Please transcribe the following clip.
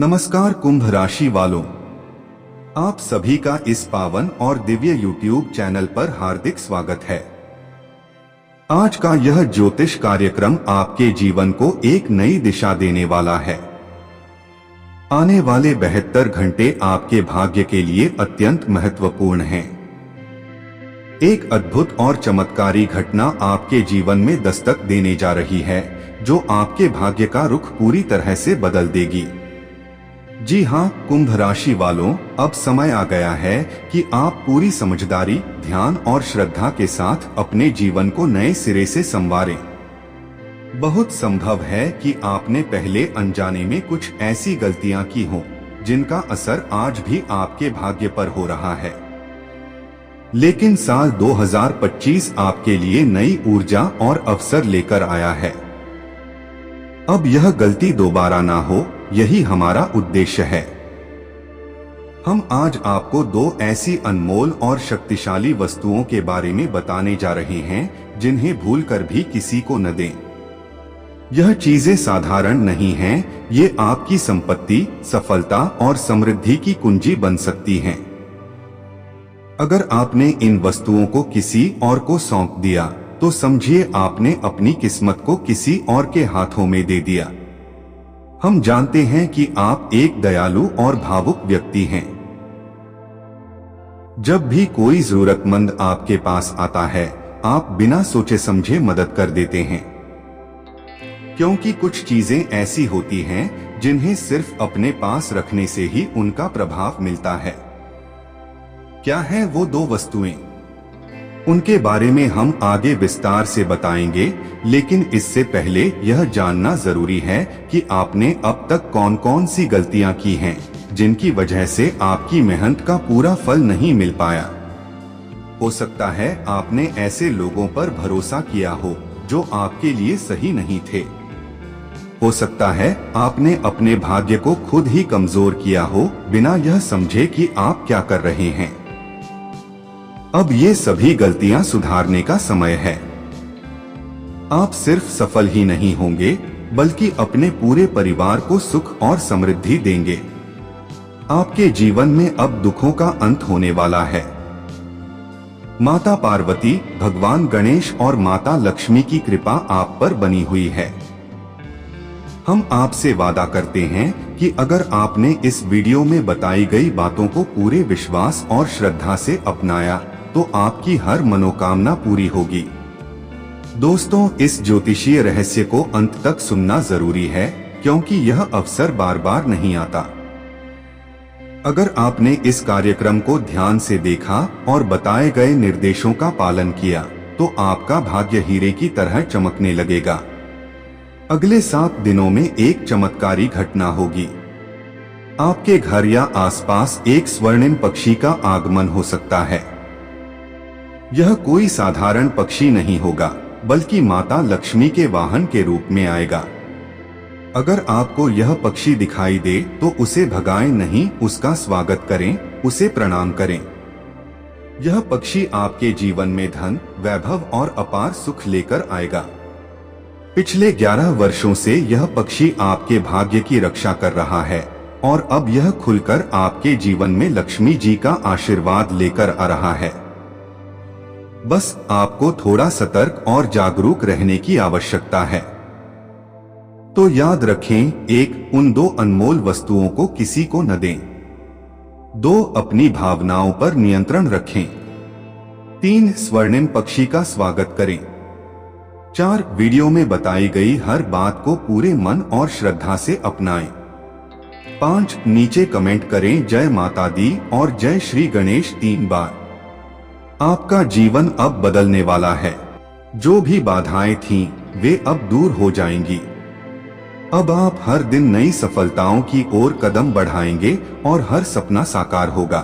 नमस्कार कुंभ राशि वालों, आप सभी का इस पावन और दिव्य YouTube चैनल पर हार्दिक स्वागत है। आज का यह ज्योतिष कार्यक्रम आपके जीवन को एक नई दिशा देने वाला है। आने वाले 72 घंटे आपके भाग्य के लिए अत्यंत महत्वपूर्ण हैं। एक अद्भुत और चमत्कारी घटना आपके जीवन में दस्तक देने जा रही है, जो आपके भाग्य का रुख पूरी तरह से बदल देगी। जी हाँ कुंभ राशि वालों, अब समय आ गया है कि आप पूरी समझदारी, ध्यान और श्रद्धा के साथ अपने जीवन को नए सिरे से संवारें। बहुत संभव है कि आपने पहले अनजाने में कुछ ऐसी गलतियां की हों, जिनका असर आज भी आपके भाग्य पर हो रहा है। लेकिन साल 2025 आपके लिए नई ऊर्जा और अवसर लेकर आया है। अब यह गलती दोबारा ना हो, यही हमारा उद्देश्य है। हम आज आपको दो ऐसी अनमोल और शक्तिशाली वस्तुओं के बारे में बताने जा रहे हैं, जिन्हें भूलकर भी किसी को न दें। यह चीजें साधारण नहीं हैं, ये आपकी संपत्ति, सफलता और समृद्धि की कुंजी बन सकती हैं। अगर आपने इन वस्तुओं को किसी और को सौंप दिया, तो समझिए आपने अपनी किस्मत को किसी और के हाथों में दे दिया। हम जानते हैं कि आप एक दयालु और भावुक व्यक्ति हैं। जब भी कोई जरूरतमंद आपके पास आता है, आप बिना सोचे समझे मदद कर देते हैं। क्योंकि कुछ चीजें ऐसी होती हैं, जिन्हें सिर्फ अपने पास रखने से ही उनका प्रभाव मिलता है। क्या है वो दो वस्तुएं? उनके बारे में हम आगे विस्तार से बताएंगे, लेकिन इससे पहले यह जानना जरूरी है कि आपने अब तक कौन कौन सी गलतियां की हैं, जिनकी वजह से आपकी मेहनत का पूरा फल नहीं मिल पाया। हो सकता है आपने ऐसे लोगों पर भरोसा किया हो, जो आपके लिए सही नहीं थे। हो सकता है आपने अपने भाग्य को खुद ही कमजोर किया हो, बिना यह समझे कि आप क्या कर रहे हैं। अब ये सभी गलतियां सुधारने का समय है। आप सिर्फ सफल ही नहीं होंगे, बल्कि अपने पूरे परिवार को सुख और समृद्धि देंगे। आपके जीवन में अब दुखों का अंत होने वाला है। माता पार्वती, भगवान गणेश और माता लक्ष्मी की कृपा आप पर बनी हुई है। हम आपसे वादा करते हैं कि अगर आपने इस वीडियो में बताई गई बातों को पूरे विश्वास और श्रद्धा से अपनाया, तो आपकी हर मनोकामना पूरी होगी। दोस्तों, इस ज्योतिषीय रहस्य को अंत तक सुनना जरूरी है, क्योंकि यह अवसर बार बार नहीं आता। अगर आपने इस कार्यक्रम को ध्यान से देखा और बताए गए निर्देशों का पालन किया, तो आपका भाग्य हीरे की तरह चमकने लगेगा। अगले 7 दिनों में एक चमत्कारी घटना होगी। आपके घर या आसपास एक स्वर्णिम पक्षी का आगमन हो सकता है। यह कोई साधारण पक्षी नहीं होगा, बल्कि माता लक्ष्मी के वाहन के रूप में आएगा। अगर आपको यह पक्षी दिखाई दे, तो उसे भगाएं नहीं, उसका स्वागत करें, उसे प्रणाम करें। यह पक्षी आपके जीवन में धन, वैभव और अपार सुख लेकर आएगा। पिछले 11 वर्षों से यह पक्षी आपके भाग्य की रक्षा कर रहा है, और अब यह खुलकर आपके जीवन में लक्ष्मी जी का आशीर्वाद लेकर आ रहा है। बस आपको थोड़ा सतर्क और जागरूक रहने की आवश्यकता है। तो याद रखें, 1. उन दो अनमोल वस्तुओं को किसी को न दें। 2. अपनी भावनाओं पर नियंत्रण रखें। 3. स्वर्णिम पक्षी का स्वागत करें। 4. वीडियो में बताई गई हर बात को पूरे मन और श्रद्धा से अपनाएं। 5. नीचे कमेंट करें जय माता दी और जय श्री गणेश 3 बार। आपका जीवन अब बदलने वाला है। जो भी बाधाएं थीं, वे अब दूर हो जाएंगी। अब आप हर दिन नई सफलताओं की ओर कदम बढ़ाएंगे और हर सपना साकार होगा।